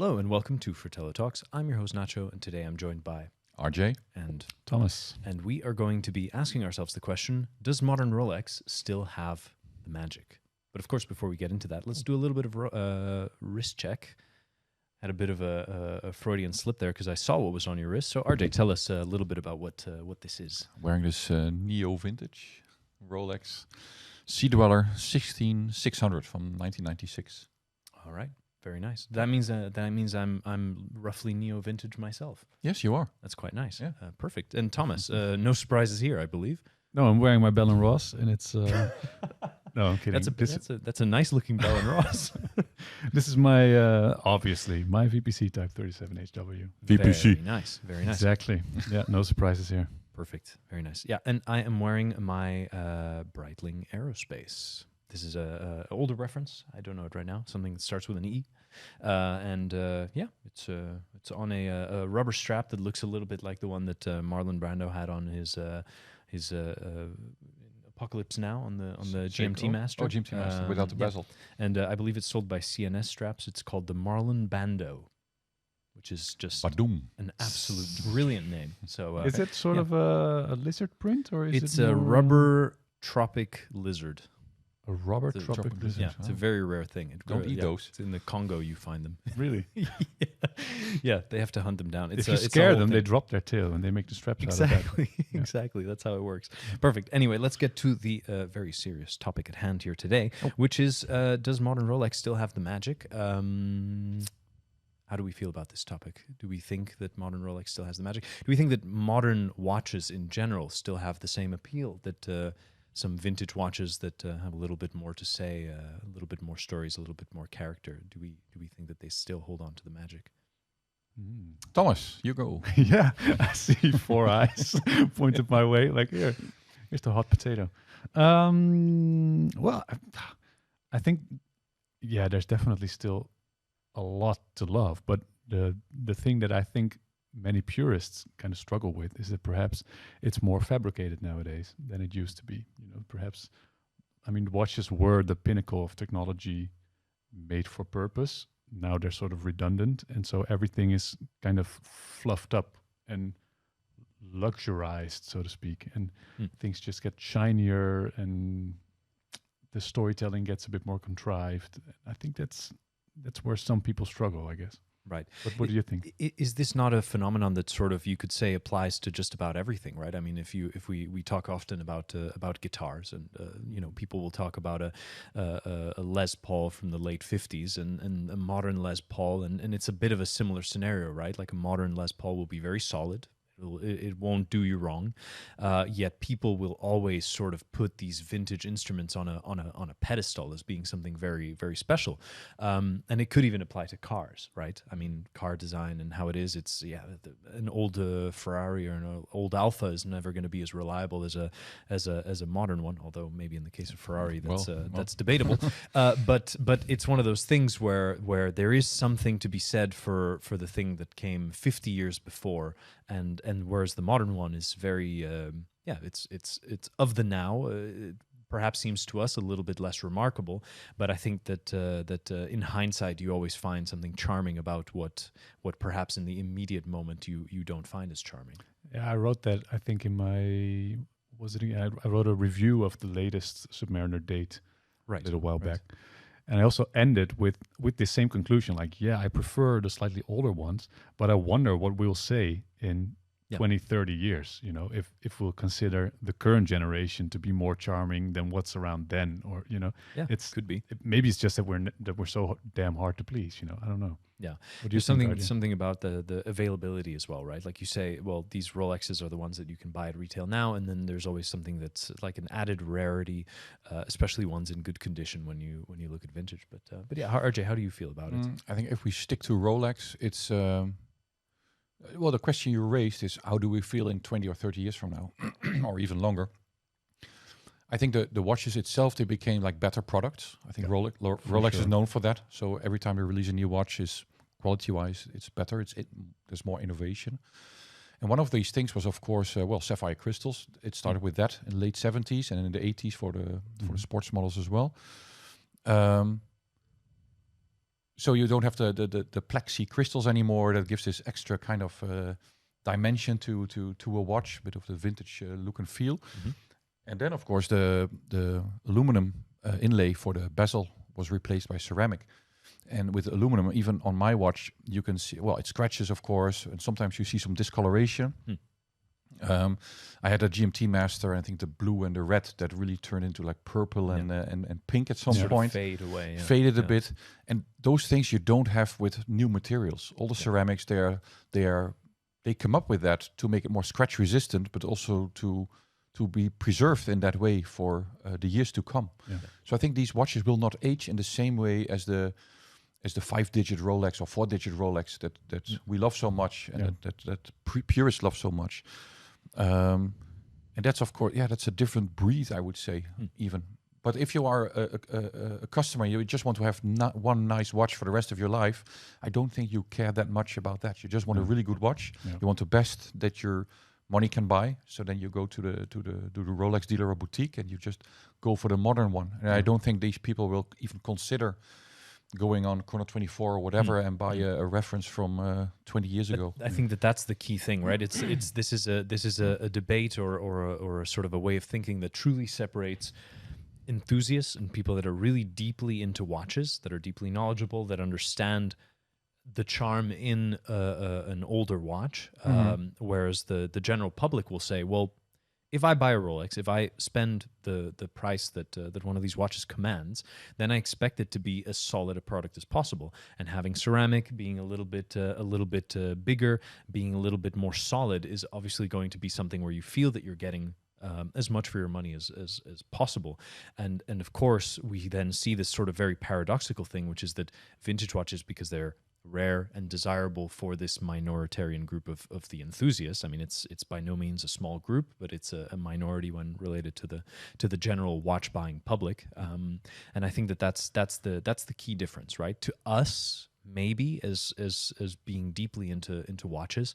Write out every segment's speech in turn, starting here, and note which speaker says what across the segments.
Speaker 1: Hello and welcome to Fratello Talks. I'm your host Nacho, and today I'm joined by
Speaker 2: RJ
Speaker 1: and
Speaker 3: Thomas.
Speaker 1: and we are going to be asking ourselves the question: does modern Rolex still have the magic? But of course, before we get into that, let's do a little bit of wrist check. Had a bit of a Freudian slip there because I saw what was on your wrist. So RJ, tell us a little bit about what this is.
Speaker 2: wearing this neo vintage Rolex Sea Dweller 16600 from 1996.
Speaker 1: All right, very nice. That means I'm roughly neo vintage myself.
Speaker 2: Yes, you are.
Speaker 1: That's quite nice.
Speaker 2: Yeah.
Speaker 1: Perfect. And Thomas, no surprises here, I believe.
Speaker 3: No, I'm wearing my Bell & Ross, and it's... no, I'm kidding.
Speaker 1: That's a nice looking Bell and Ross.
Speaker 3: This is my, obviously, my VPC Type 37HW.
Speaker 1: Very nice. Very nice.
Speaker 3: Exactly. Yeah, no surprises here.
Speaker 1: Perfect. Very nice. Yeah, and I am wearing my Breitling Aerospace. This is a older reference. I don't know it right now. Something that starts with an E. It's on a rubber strap that looks a little bit like the one that Marlon Brando had on his Apocalypse Now on the GMT Master.
Speaker 2: Oh, GMT Master without the bezel.
Speaker 1: And I believe it's sold by CNS Straps. It's called the Marlon Bando, which is just
Speaker 2: Badoom.
Speaker 1: an absolute brilliant name. So
Speaker 3: is it sort of a lizard print, or is
Speaker 1: it's
Speaker 3: it
Speaker 1: a
Speaker 3: more
Speaker 1: rubber tropic lizard.
Speaker 3: a rubber
Speaker 1: It's a
Speaker 3: tropic
Speaker 2: tropic
Speaker 3: lizard?
Speaker 1: Yeah, it's a very rare thing.
Speaker 2: Don't eat those.
Speaker 1: It's in the Congo you find them.
Speaker 3: Really?
Speaker 1: Yeah, they have to hunt them down.
Speaker 3: If you scare them, they drop their tail and they make the straps out of that.
Speaker 1: Exactly, exactly. That's how it works. Perfect. Anyway, let's get to the very serious topic at hand here today, which is, does modern Rolex still have the magic? How do we feel about this topic? Do we think that modern Rolex still has the magic? Do we think that modern watches in general still have the same appeal that some vintage watches that have a little bit more to say, a little bit more stories, a little bit more character? Do we think that they still hold on to the magic?
Speaker 2: Thomas, you go.
Speaker 3: Yeah, I see 4 eyes pointed my way. Like, here's the hot potato. Well, I think, yeah, there's definitely still a lot to love. But the thing that I think many purists kind of struggle with is that perhaps it's more fabricated nowadays than it used to be. Perhaps, I mean, watches were the pinnacle of technology made for purpose. Now they're sort of redundant, and so everything is kind of fluffed up and luxurized, so to speak, and things just get shinier and the storytelling gets a bit more contrived. I think that's where some people struggle, I guess.
Speaker 1: Right.
Speaker 3: But what do you think?
Speaker 1: Is this not a phenomenon that sort of, you could say, applies to just about everything, right? I mean, if we talk often about guitars, and people will talk about a Les Paul from the late 50s and a modern Les Paul, and it's a bit of a similar scenario, right? Like a modern Les Paul will be very solid. It won't do you wrong, yet people will always sort of put these vintage instruments on a pedestal as being something very, very special, and it could even apply to cars, right? I mean, car design and how it is. It's an old Ferrari or an old Alfa is never going to be as reliable as a modern one. Although maybe in the case of Ferrari, that's debatable. But it's one of those things where there is something to be said for the thing that came 50 years before. And whereas the modern one is very, it's of the now. It perhaps seems to us a little bit less remarkable, but I think that in hindsight you always find something charming about what perhaps in the immediate moment you don't find as charming.
Speaker 3: Yeah, I wrote that, I think, in my I wrote a review of the latest Submariner date a little while back. And I also ended with the same conclusion, like, yeah, I prefer the slightly older ones, but I wonder what we'll say in 20, 30 years, if we'll consider the current generation to be more charming than what's around then, or, it
Speaker 1: could be.
Speaker 3: Maybe it's just that we're so damn hard to please, I don't know.
Speaker 1: Yeah.
Speaker 3: There's
Speaker 1: something about the availability as well, right? Like you say, well, these Rolexes are the ones that you can buy at retail now, and then there's always something that's like an added rarity, especially ones in good condition when you look at vintage. But yeah, RJ, how do you feel about it?
Speaker 2: I think if we stick to Rolex, it's well, the question you raised is how do we feel in 20 or 30 years from now, or even longer? I think the watches itself, they became like better products. I think Rolex is known for that. So every time we release a new watch, is quality-wise, it's better. There's more innovation. And one of these things was, of course, sapphire crystals. It started with that in the late 70s and in the 80s for the sports models as well. so you don't have the plexi crystals anymore. That gives this extra kind of dimension to a watch, a bit of the vintage look and feel.
Speaker 1: Mm-hmm.
Speaker 2: And then, of course, the aluminum inlay for the bezel was replaced by ceramic. And with aluminum, even on my watch, you can see, well, it scratches, of course, and sometimes you see some discoloration. I had a GMT Master, and I think the blue and the red that really turned into like purple and pink at some point.
Speaker 1: Fade away. Yeah.
Speaker 2: Faded a bit. And those things you don't have with new materials. All the ceramics, they come up with that to make it more scratch resistant, but also to be preserved in that way for the years to come. Yeah. So I think these watches will not age in the same way as the 5-digit Rolex or 4-digit Rolex that we love so much, and that purists love so much. And that's, of course, that's a different breed, I would say, even. But if you are a customer, you just want to have one nice watch for the rest of your life, I don't think you care that much about that. You just want a really good watch. Yeah. You want the best that your money can buy. So then you go to the Rolex dealer or boutique, and you just go for the modern one. And I don't think these people will even consider going on Chrono 24 or whatever and buy a reference from 20 years ago.
Speaker 1: I think that's the key thing, right? This is a debate or a sort of a way of thinking that truly separates enthusiasts and people that are really deeply into watches, that are deeply knowledgeable, that understand the charm in an older watch, whereas the general public will say, well, if I buy a Rolex, if I spend the price that one of these watches commands, then I expect it to be as solid a product as possible. And having ceramic, being a little bit bigger, being a little bit more solid, is obviously going to be something where you feel that you're getting as much for your money as possible. And of course, we then see this sort of very paradoxical thing, which is that vintage watches, because they're rare and desirable for this minoritarian group of the enthusiasts. I mean, it's by no means a small group, but it's a minority when related to the general watch buying public. And I think that's the key difference, right? To us, maybe as being deeply into watches,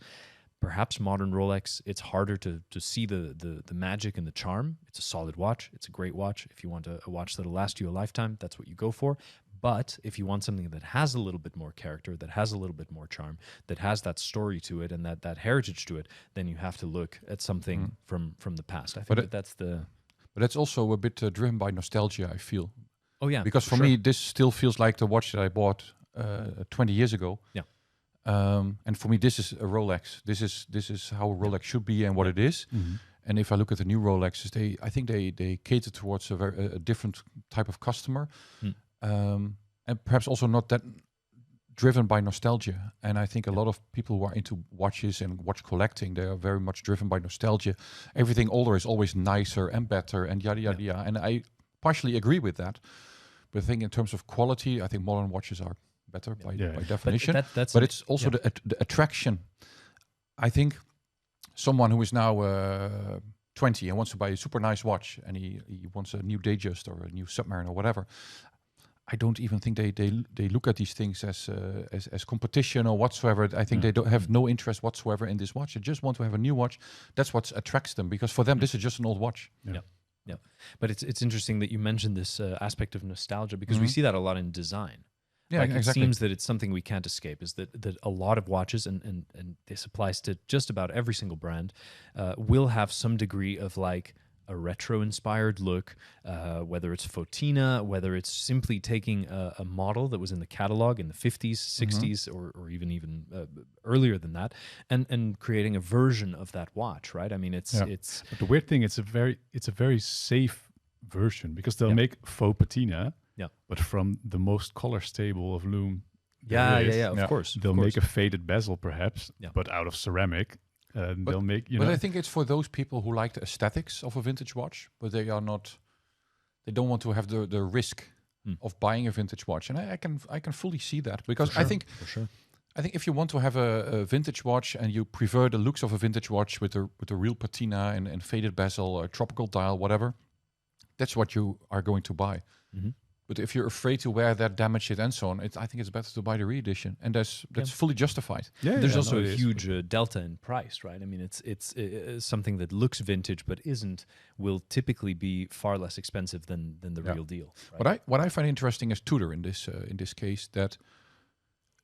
Speaker 1: perhaps modern Rolex, it's harder to see the magic and the charm. It's a solid watch. It's a great watch. If you want a watch that'll last you a lifetime, that's what you go for. But if you want something that has a little bit more character, that has a little bit more charm, that has that story to it and that heritage to it, then you have to look at something from the past. I think that's the...
Speaker 2: But that's also a bit driven by nostalgia, I feel.
Speaker 1: Oh, yeah.
Speaker 2: Because for me, this still feels like the watch that I bought 20 years ago.
Speaker 1: Yeah.
Speaker 2: And for me, this is a Rolex. This is how a Rolex should be and what it is. Mm-hmm. And if I look at the new Rolexes, I think they cater towards a different type of customer. And perhaps also not that driven by nostalgia. And I think a lot of people who are into watches and watch collecting, they are very much driven by nostalgia. Everything older is always nicer and better and yada, yada, yada. And I partially agree with that. But I think in terms of quality, I think modern watches are better by definition. But it's also the attraction. I think someone who is now 20 and wants to buy a super nice watch, and he wants a new Datejust or a new Submariner or whatever, I don't even think they look at these things as competition or whatsoever. I think they don't have no interest whatsoever in this watch. They just want to have a new watch. That's what attracts them, because for them this is just an old watch.
Speaker 1: Yeah. But it's interesting that you mentioned this aspect of nostalgia, because we see that a lot in design.
Speaker 2: Yeah,
Speaker 1: like
Speaker 2: exactly.
Speaker 1: It seems that it's something we can't escape, is that a lot of watches, and this applies to just about every single brand, will have some degree of like a retro-inspired look, whether it's Fotina, whether it's simply taking a model that was in the catalog in the 50s, 60s, or even earlier than that, and creating a version of that watch, right? I mean, it's...
Speaker 3: But the weird thing, it's a very safe version, because they'll make faux patina, but from the most color stable of loom.
Speaker 1: Of course.
Speaker 3: They'll make a faded bezel, perhaps, but out of ceramic. They'll make,
Speaker 2: but I think it's for those people who like the aesthetics of a vintage watch, but they don't want to have the risk of buying a vintage watch. And I can fully see that, because I think if you want to have a vintage watch and you prefer the looks of a vintage watch with a real patina and faded bezel or tropical dial, whatever, that's what you are going to buy. Mm-hmm. But if you're afraid to wear that, damage it, and so on, I think it's better to buy the re-edition, and that's fully justified.
Speaker 1: There's also a huge delta in price, right? I mean, it's something that looks vintage but will typically be far less expensive than the real deal.
Speaker 2: Right? What I find interesting is Tudor in this case, that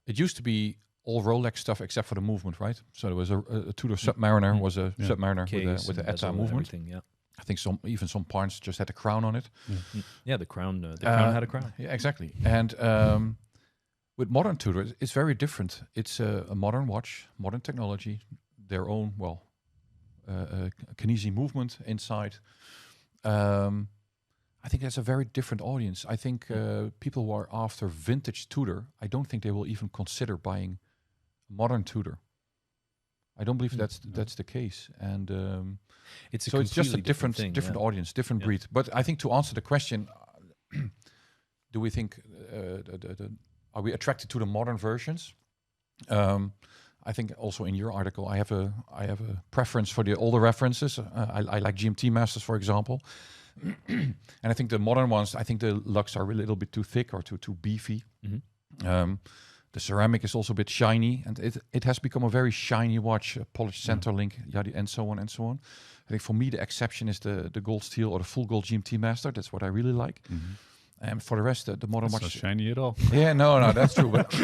Speaker 2: it used to be all Rolex stuff except for the movement, right? So there was a Tudor Submariner was a Submariner with the ETA movement.
Speaker 1: Yeah.
Speaker 2: I think even some parts just had a crown on it.
Speaker 1: Yeah, the crown. The crown had a crown.
Speaker 2: Yeah, exactly. And with modern Tudor, it's very different. It's a modern watch, modern technology, their own kinesis movement inside. I think that's a very different audience. I think people who are after vintage Tudor, I don't think they will even consider buying modern Tudor. I don't believe that's the case. And it's just a different audience, different breed. But I think to answer the question, do we think are we attracted to the modern versions? I think also in your article, I have a preference for the older references. I like GMT Masters, for example. And I think the modern ones, I think the lugs are a little bit too thick or too beefy. The ceramic is also a bit shiny, and it has become a very shiny watch, a polished center link, and so on and so on. I think for me the exception is the gold steel or the full gold GMT Master. That's what I really like. And for the rest, the modern watch,
Speaker 3: not shiny at all.
Speaker 2: Yeah, no, that's true. But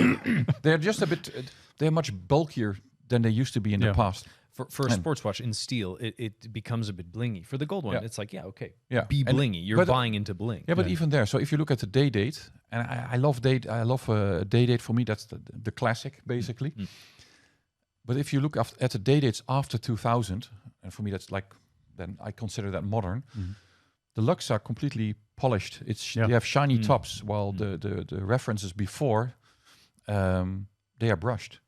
Speaker 2: they're just a bit. They're much bulkier than they used to be in the past.
Speaker 1: For a sports watch in steel, it becomes a bit blingy. For the gold one, it's like, be blingy. You're buying into bling.
Speaker 2: Yeah, but even there, so if you look at the day date, and I love day date. For me, that's the classic, basically. But if you look at the day dates after 2000, and for me that's like, then I consider that modern. The lugs are completely polished. They have shiny tops, while the references before, they are brushed.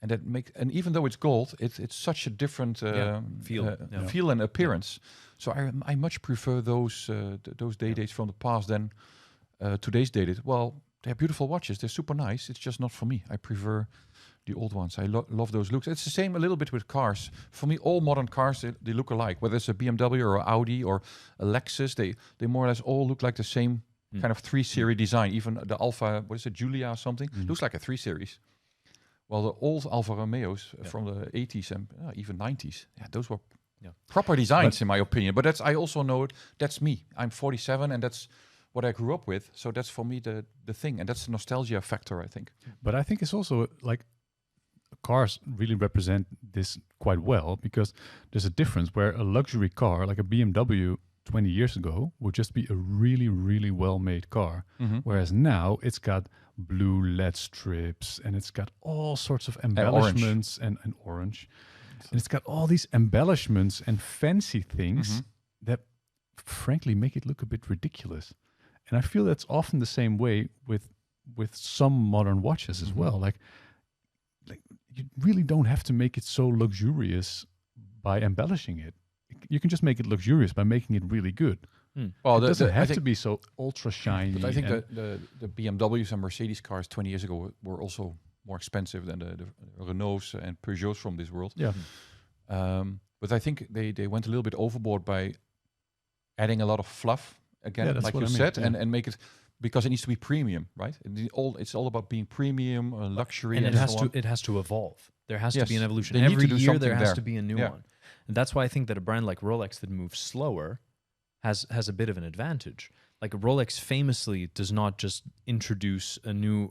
Speaker 2: And even though it's gold, it's such a different feel and appearance. So I much prefer those day dates from the past than today's day date. Well, they're beautiful watches. They're super nice. It's just not for me. I prefer the old ones. I love those looks. It's the same a little bit with cars. For me, all modern cars, they look alike. Whether it's a BMW or an Audi or a Lexus, they more or less all look like the same kind of 3 Series design. Even the Alfa, what is it, Giulia or something, looks like a 3 Series. Well, the old Alfa Romeos from the 80s and even 90s, those were proper designs, in my opinion. But I also know that's me. I'm 47, and that's what I grew up with. So that's for me the thing, and that's the nostalgia factor, I think.
Speaker 3: But I think it's also like cars really represent this quite well, because there's a difference where a luxury car like a BMW 20 years ago would just be a really, really well-made car. Whereas now it's got blue LED strips and it's got all sorts of embellishments and orange. And it's got all these embellishments and fancy things that frankly make it look a bit ridiculous. And I feel that's often the same way with some modern watches as well. Like you really don't have to make it so luxurious by embellishing it. You can just make it luxurious by making it really good. Well, it doesn't have to be so ultra shiny.
Speaker 2: But I think the BMWs and Mercedes cars 20 years ago were also more expensive than the Renaults and Peugeots from this world.
Speaker 3: Yeah.
Speaker 2: But I think they went a little bit overboard by adding a lot of fluff again, like you said, and make it, because it needs to be premium, right? It's all about being premium, luxury,
Speaker 1: and it has to evolve. There has to be an evolution. Every year there has to be a new one. And that's why I think that a brand like Rolex that moves slower has a bit of an advantage. Like Rolex famously does not just introduce a new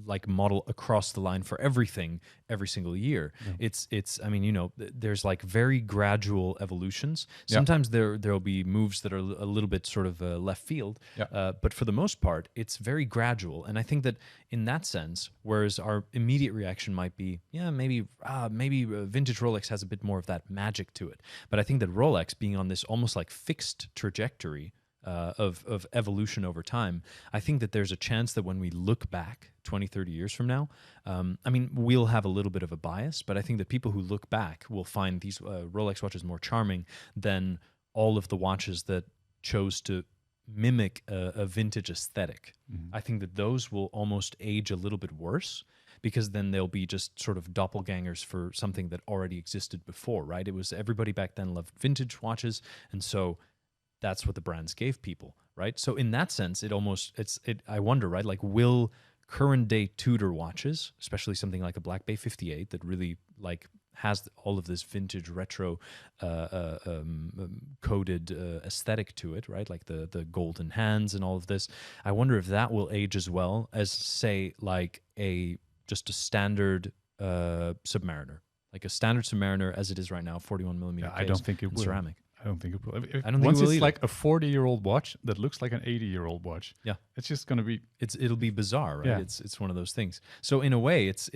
Speaker 1: like model across the line for everything every single year. It's I mean, there's like very gradual evolutions. Sometimes there'll be moves that are a little bit sort of left field, but for the most part, it's very gradual. And I think that in that sense, whereas our immediate reaction might be, maybe vintage Rolex has a bit more of that magic to it. But I think that Rolex, being on this almost like fixed trajectory of evolution over time, I think that there's a chance that when we look back 20, 30 years from now, I mean, we'll have a little bit of a bias, but I think that people who look back will find these Rolex watches more charming than all of the watches that chose to mimic a vintage aesthetic. I think that those will almost age a little bit worse, because then they'll be just sort of doppelgangers for something that already existed before, right? It was everybody back then loved vintage watches, and so that's what the brands gave people, right? So in that sense, I wonder, right? Like, will current day Tudor watches, especially something like a Black Bay 58 that really like has all of this vintage retro coded aesthetic to it, right? Like the golden hands and all of this. I wonder if that will age as well as, say, like a just a standard Submariner, like a standard Submariner as it is right now, 41 millimeter.
Speaker 3: I don't think it will.
Speaker 1: Ceramic.
Speaker 3: I don't think it will.
Speaker 1: I don't think
Speaker 3: once
Speaker 1: it will
Speaker 3: it's
Speaker 1: either.
Speaker 3: like a 40-year-old watch that looks like an 80-year-old watch.
Speaker 1: Yeah,
Speaker 3: it's just going to be.
Speaker 1: It'll be bizarre, right?
Speaker 3: Yeah.
Speaker 1: It's one of those things. So in a way, it's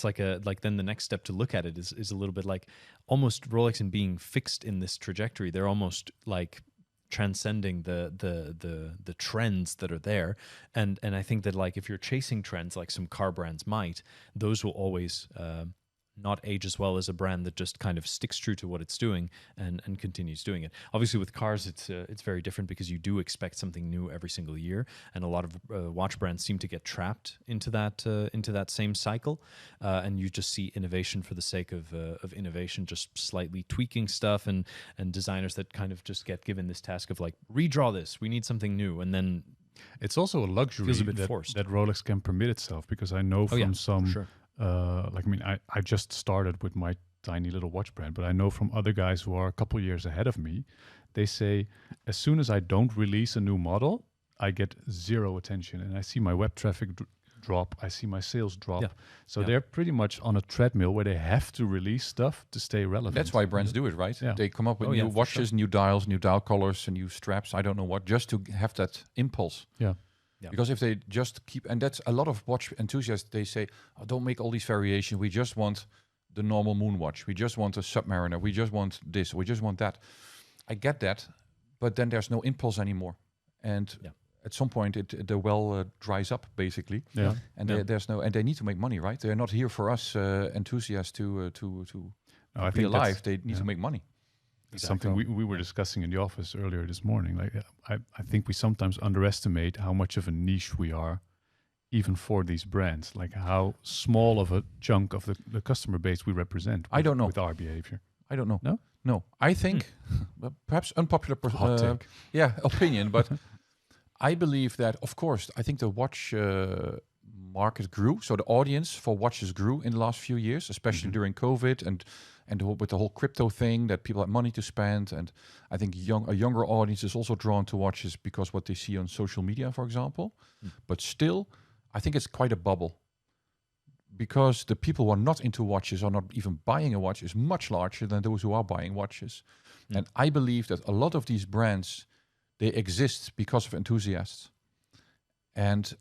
Speaker 1: like then the next step to look at it is a little bit like almost Rolex in being fixed in this trajectory. They're almost like transcending the trends that are there, and I think that like if you're chasing trends like some car brands might, those will always not age as well as a brand that just kind of sticks true to what it's doing and continues doing it. Obviously with cars it's very different because you do expect something new every single year, and a lot of watch brands seem to get trapped into that same cycle, and you just see innovation for the sake of innovation, just slightly tweaking stuff, and designers that kind of just get given this task of like, redraw this, we need something new, and then
Speaker 3: it's also a luxury
Speaker 1: feels a bit
Speaker 3: that,
Speaker 1: forced.
Speaker 3: that Rolex can permit itself, because I know from some
Speaker 1: sure.
Speaker 3: I just started with my tiny little watch brand, but I know from other guys who are a couple years ahead of me, they say, as soon as I don't release a new model, I get zero attention, and I see my web traffic drop, I see my sales drop.
Speaker 1: Yeah.
Speaker 3: So they're pretty much on a treadmill where they have to release stuff to stay relevant.
Speaker 2: That's why brands do it, right?
Speaker 3: Yeah.
Speaker 2: They come up with new
Speaker 1: for
Speaker 2: watches,
Speaker 1: sure.
Speaker 2: new dials, new dial colors, and new straps. I don't know what, just to have that impulse.
Speaker 3: Yeah.
Speaker 1: Yeah.
Speaker 2: Because if they just keep, and that's a lot of watch enthusiasts, they say, oh, don't make all these variations. We just want the normal moon watch. We just want a Submariner. We just want this. We just want that. I get that, but then there's no impulse anymore. And at some point, the well dries up, basically.
Speaker 3: Yeah.
Speaker 2: And there's no, and they need to make money, right? They're not here for us enthusiasts to
Speaker 3: No, I
Speaker 2: be
Speaker 3: think that's-
Speaker 2: alive. They need to make money.
Speaker 3: It's something we were discussing in the office earlier this morning. Like I think we sometimes underestimate how much of a niche we are, even for these brands. Like how small of a chunk of the customer base we represent.
Speaker 2: I don't know.
Speaker 3: With our behavior.
Speaker 2: I don't know.
Speaker 3: No?
Speaker 2: No. I think, perhaps unpopular
Speaker 3: Hot take.
Speaker 2: opinion, but I believe that, of course, I think the watch market grew. So the audience for watches grew in the last few years, especially during COVID and with the whole crypto thing, that people have money to spend. And I think a younger audience is also drawn to watches because what they see on social media, for example. But still, I think it's quite a bubble, because the people who are not into watches or not even buying a watch is much larger than those who are buying watches. And I believe that a lot of these brands, they exist because of enthusiasts, and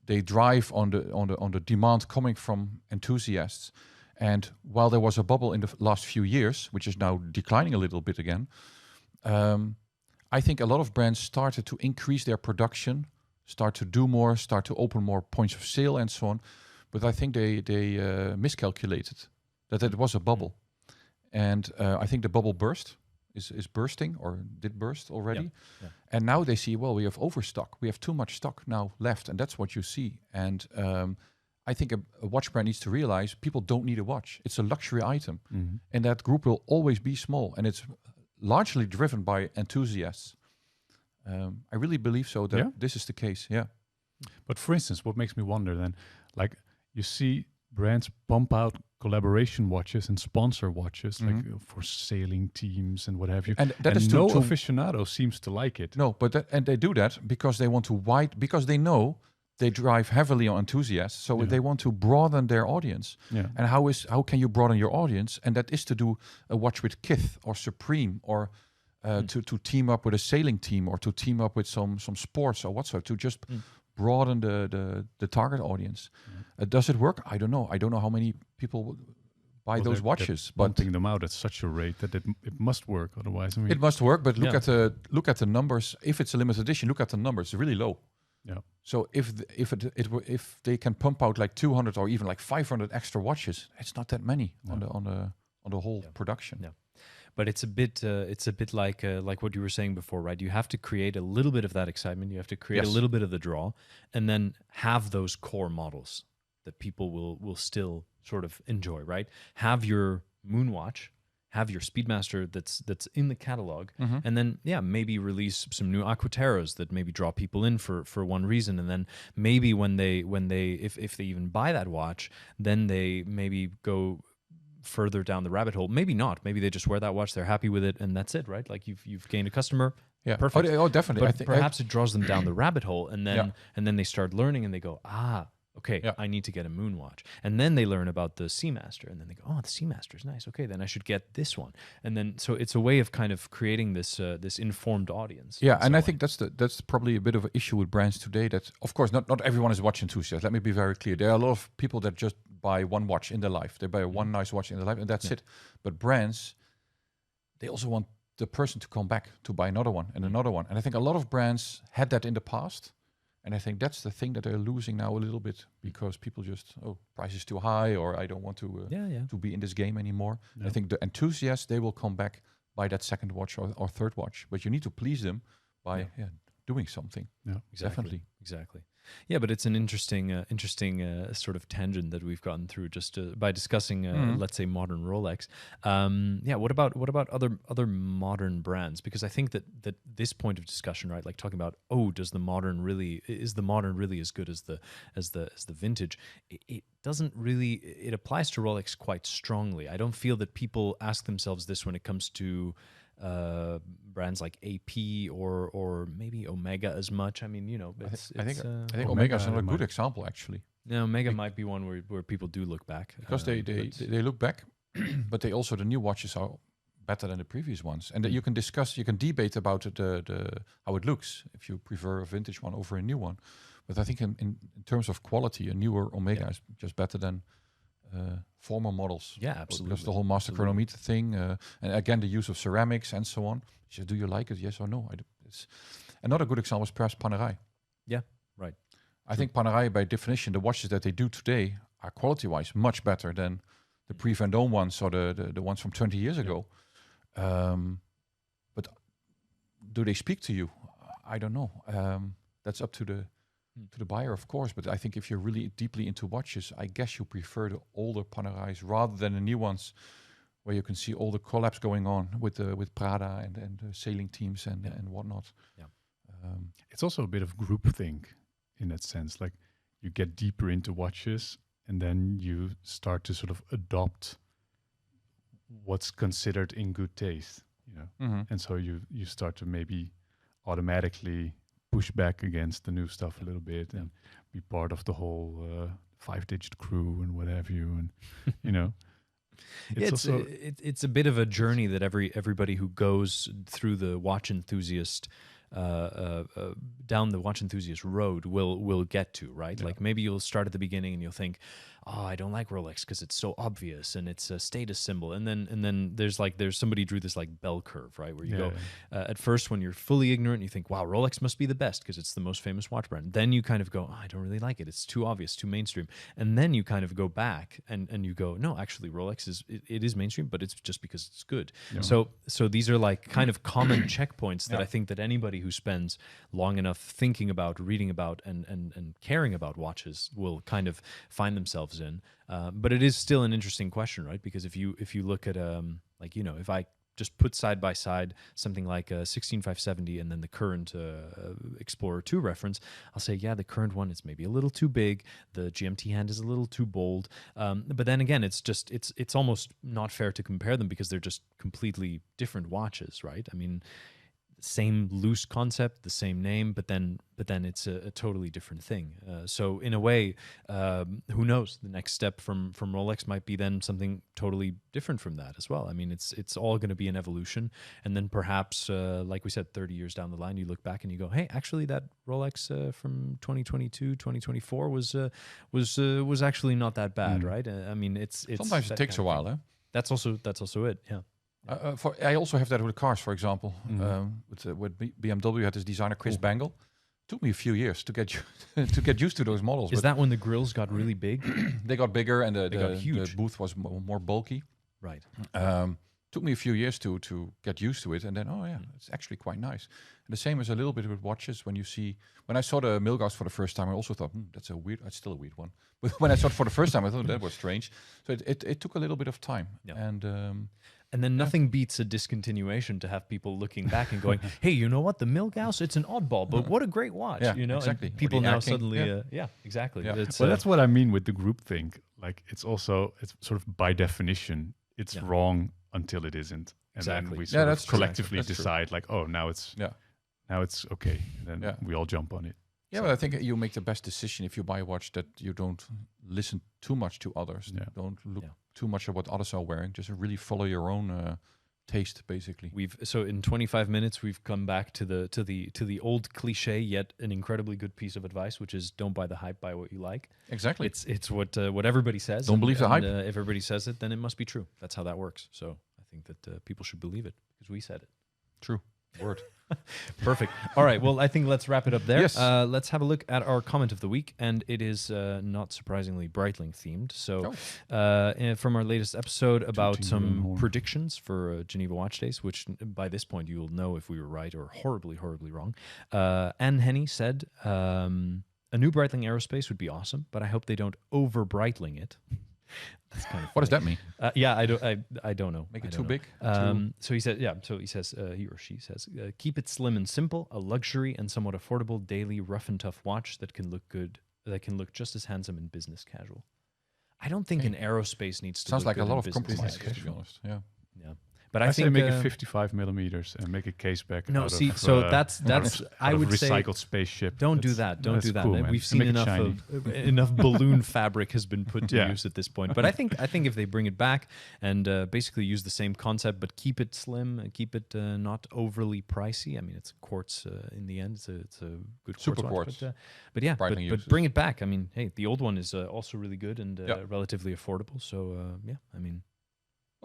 Speaker 2: they drive on the demand coming from enthusiasts. And while there was a bubble in the last few years, which is now declining a little bit again, I think a lot of brands started to increase their production, start to do more, start to open more points of sale and so on. But I think they miscalculated that it was a bubble. And I think the bubble is bursting, or did burst already.
Speaker 1: Yeah.
Speaker 2: And now they see, well, we have overstock. We have too much stock now left. And that's what you see. And I think a watch brand needs to realize people don't need a watch. It's a luxury item.
Speaker 3: Mm-hmm.
Speaker 2: And that group will always be small. And it's largely driven by enthusiasts. I really believe so that this is the case. Yeah.
Speaker 3: But for instance, what makes me wonder then, like you see brands pump out collaboration watches and sponsor watches, like for sailing teams and what have you.
Speaker 2: And that is
Speaker 3: no aficionado seems to like it.
Speaker 2: No, but they do that because they want to because they know they drive heavily on enthusiasts, so they want to broaden their audience.
Speaker 3: Yeah.
Speaker 2: And how can you broaden your audience? And that is to do a watch with Kith or Supreme, or to team up with a sailing team, or to team up with some sports or whatsoever, to just broaden the target audience. Does it work? I don't know. I don't know how many people buy those watches, but
Speaker 3: pumping them out at such a rate that it must work. Otherwise, I mean,
Speaker 2: it must work. But look at the numbers. If it's a limited edition, look at the numbers. It's really low.
Speaker 3: Yeah.
Speaker 2: So if they can pump out like 200 or even like 500 extra watches, it's not that many on the whole production.
Speaker 1: Yeah. But it's a bit like what you were saying before, right? You have to create a little bit of that excitement. You have to create a little bit of the draw, and then have those core models that people will still sort of enjoy, right? Have your Moonwatch, have your Speedmaster that's in the catalog, and then maybe release some new Aquaterras that maybe draw people in for one reason, and then maybe when they if they even buy that watch, then they maybe go further down the rabbit hole. Maybe not. Maybe they just wear that watch, they're happy with it, and that's it, right? Like you've gained a customer.
Speaker 2: Yeah,
Speaker 1: perfect.
Speaker 2: Oh, definitely.
Speaker 1: But perhaps it draws them down the rabbit hole, and then they start learning, and they go, Okay,
Speaker 2: Yeah.
Speaker 1: I need to get a moon watch. And then they learn about the Seamaster, and then they go, oh, the Seamaster is nice. Okay, then I should get this one. And then, so it's a way of kind of creating this this informed audience.
Speaker 2: Yeah,
Speaker 1: in
Speaker 2: and
Speaker 1: some
Speaker 2: I
Speaker 1: way.
Speaker 2: think that's probably a bit of an issue with brands today. That, of course, not everyone is watch enthusiast. Let me be very clear. There are a lot of people that just buy one watch in their life. They buy one nice watch in their life, and that's it. But brands, they also want the person to come back to buy another one and another one. And I think a lot of brands had that in the past. And I think that's the thing that they're losing now a little bit, because people just, price is too high, or I don't want to to be in this game anymore. I think the enthusiasts, they will come back, buy that second watch or third watch, but you need to please them by doing something.
Speaker 3: Yeah,
Speaker 2: Definitely.
Speaker 1: Exactly. Yeah, but it's an interesting sort of tangent that we've gotten through just by discussing, let's say, modern Rolex. What about other modern brands? Because I think that this point of discussion, right, like talking about, is the modern really as good as the vintage? It doesn't really. It applies to Rolex quite strongly. I don't feel that people ask themselves this when it comes to brands like AP or maybe Omega as much. I mean,
Speaker 2: I think Omega is another good example, actually.
Speaker 1: Yeah, Omega might be one where people do look back,
Speaker 2: because they look back, but they also, the new watches are better than the previous ones, and that you can debate about the how it looks, if you prefer a vintage one over a new one. But I think in terms of quality, a newer Omega is just better than former models.
Speaker 1: Yeah, absolutely.
Speaker 2: Because the whole master chronometer thing, and again the use of ceramics and so on. So do you like it? Yes or no? It's another good example is perhaps Panerai.
Speaker 1: Yeah, right.
Speaker 2: I think Panerai, by definition, the watches that they do today are quality-wise much better than the pre-Vendôme ones or the ones from 20 years ago. But do they speak to you? I don't know. That's up to the buyer, of course. But I think if you're really deeply into watches, I guess you prefer the older Panerais rather than the new ones, where you can see all the collabs going on with Prada and the sailing teams and whatnot.
Speaker 1: Yeah.
Speaker 3: It's also a bit of groupthink in that sense. Like, you get deeper into watches, and then you start to sort of adopt what's considered in good taste, and so you start to maybe automatically push back against the new stuff a little bit and be part of the whole 5-digit crew and what have you, and
Speaker 1: it's a bit of a journey that everybody who goes through the watch enthusiast down the watch enthusiast road will get to, right? Like, maybe you'll start at the beginning and you'll think, I don't like Rolex because it's so obvious and it's a status symbol, and then there's somebody drew this like bell curve, right, where you go at first, when you're fully ignorant, you think, wow, Rolex must be the best because it's the most famous watch brand. Then you kind of go, I don't really like it, it's too obvious, too mainstream. And then you kind of go back and you go, no, actually Rolex is mainstream, but it's just because it's good. So these are like kind of common checkpoints that I think that anybody who spends long enough thinking about, reading about, and caring about watches will kind of find themselves in. But it is still an interesting question, right? Because if you look at if I just put side by side something like a 16570 and then the current Explorer 2 reference, I'll say, yeah, the current one is maybe a little too big, the GMT hand is a little too bold, but then again, it's almost not fair to compare them because they're just completely different watches, right? I mean, same loose concept, the same name, but then it's a totally different thing. So in a way, who knows? The next step from Rolex might be then something totally different from that as well. I mean, it's all going to be an evolution, and then perhaps, like we said, 30 years down the line, you look back and you go, hey, actually, that Rolex from 2022, 2024 was actually not that bad, right? I mean, it's
Speaker 2: sometimes it takes a while, eh?
Speaker 1: That's also it, yeah.
Speaker 2: I also have that with cars, for example. With BMW had this designer Chris Bangle. Took me a few years to get used to those models.
Speaker 1: Is that when the grills got really big?
Speaker 2: They got bigger and
Speaker 1: got huge.
Speaker 2: The booth was more bulky.
Speaker 1: Right.
Speaker 2: Took me a few years to get used to it, and then it's actually quite nice. And the same is a little bit with watches. When I saw the Milgauss for the first time, I also thought that's it's still a weird one. But when I saw it for the first time, I thought that was strange. So it took a little bit of time,
Speaker 1: and then nothing beats a discontinuation to have people looking back and going, hey, you know what? The Milgauss, it's an oddball, but what a great watch.
Speaker 2: Yeah,
Speaker 1: you know,
Speaker 2: exactly.
Speaker 1: And people now
Speaker 2: Acking.
Speaker 1: suddenly, exactly.
Speaker 2: Yeah.
Speaker 3: Well, that's what I mean with the groupthink. Like, it's sort of by definition, it's wrong until it isn't. And then we sort of collectively decide, like, oh, now it's okay. And then we all jump on it.
Speaker 2: Yeah,
Speaker 1: So-
Speaker 2: but I think you make the best decision if you buy a watch that you don't listen too much to others.
Speaker 3: Yeah.
Speaker 2: Don't look
Speaker 1: Yeah.
Speaker 2: too much at what others are wearing. Just really follow your own taste, basically.
Speaker 1: So in 25 minutes we've come back to the old cliche yet an incredibly good piece of advice, which is don't buy the hype, buy what you like.
Speaker 2: Exactly.
Speaker 1: It's what everybody says.
Speaker 2: Don't believe the hype.
Speaker 1: If everybody says it, then it must be true. That's how that works. So I think that people should believe it because we said it.
Speaker 2: True. Word.
Speaker 1: Perfect. All right. Well, I think let's wrap it up there.
Speaker 2: Yes.
Speaker 1: Let's have a look at our comment of the week, and it is not surprisingly Breitling themed. So, from our latest episode about
Speaker 3: Tooting your
Speaker 1: some
Speaker 3: own horn.
Speaker 1: predictions for Geneva Watch Days, which by this point you will know if we were right or horribly, horribly wrong. Anne Henny said a new Breitling Aerospace would be awesome, but I hope they don't over Breitling it. That's kind of
Speaker 2: What does
Speaker 1: funny.
Speaker 2: that mean?
Speaker 1: Yeah, I don't know.
Speaker 2: Make
Speaker 1: I
Speaker 2: it
Speaker 1: don't
Speaker 2: too
Speaker 1: know.
Speaker 2: big?
Speaker 1: So he said, yeah. So he says, he or she says, keep it slim and simple, a luxury and somewhat affordable daily rough and tough watch that can look good, that can look just as handsome in business casual. I don't think an aerospace needs to.
Speaker 2: Sounds
Speaker 1: look
Speaker 2: like a
Speaker 1: good
Speaker 2: lot
Speaker 1: in
Speaker 2: of
Speaker 1: business
Speaker 2: compromise,
Speaker 1: casual.
Speaker 2: to be honest. Yeah.
Speaker 1: Yeah, but
Speaker 3: I
Speaker 1: I
Speaker 3: say
Speaker 1: think
Speaker 3: make it 55 millimeters and make a case back.
Speaker 1: No,
Speaker 3: out
Speaker 1: see,
Speaker 3: of,
Speaker 1: so
Speaker 3: out
Speaker 1: that's
Speaker 3: of
Speaker 1: I would say
Speaker 3: recycled spaceship.
Speaker 1: don't do
Speaker 3: That's-
Speaker 1: that. Don't
Speaker 3: that's
Speaker 1: do that.
Speaker 3: cool, man.
Speaker 1: We've seen
Speaker 3: Make it
Speaker 1: enough
Speaker 3: shiny.
Speaker 1: enough balloon fabric has been put to
Speaker 3: Yeah.
Speaker 1: use at this point. But I think if they bring it back and basically use the same concept but keep it slim, keep it not overly pricey. I mean, it's quartz in the end. It's a good
Speaker 2: Super
Speaker 1: quartz watch,
Speaker 2: quartz.
Speaker 1: but yeah,
Speaker 2: Breitling
Speaker 1: but
Speaker 2: uses.
Speaker 1: bring it back. I mean, hey, the old one is also really good and
Speaker 2: Yeah.
Speaker 1: relatively affordable. So yeah, I mean,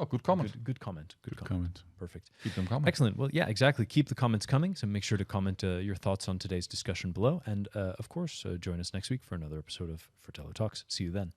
Speaker 2: Oh, good comment.
Speaker 1: good comment. Good comment.
Speaker 3: Comment.
Speaker 1: Perfect.
Speaker 2: Keep them coming.
Speaker 1: Excellent. Well, yeah, exactly. Keep the comments coming. So make sure to comment your thoughts on today's discussion below. And of course, join us next week for another episode of Fratello Talks. See you then.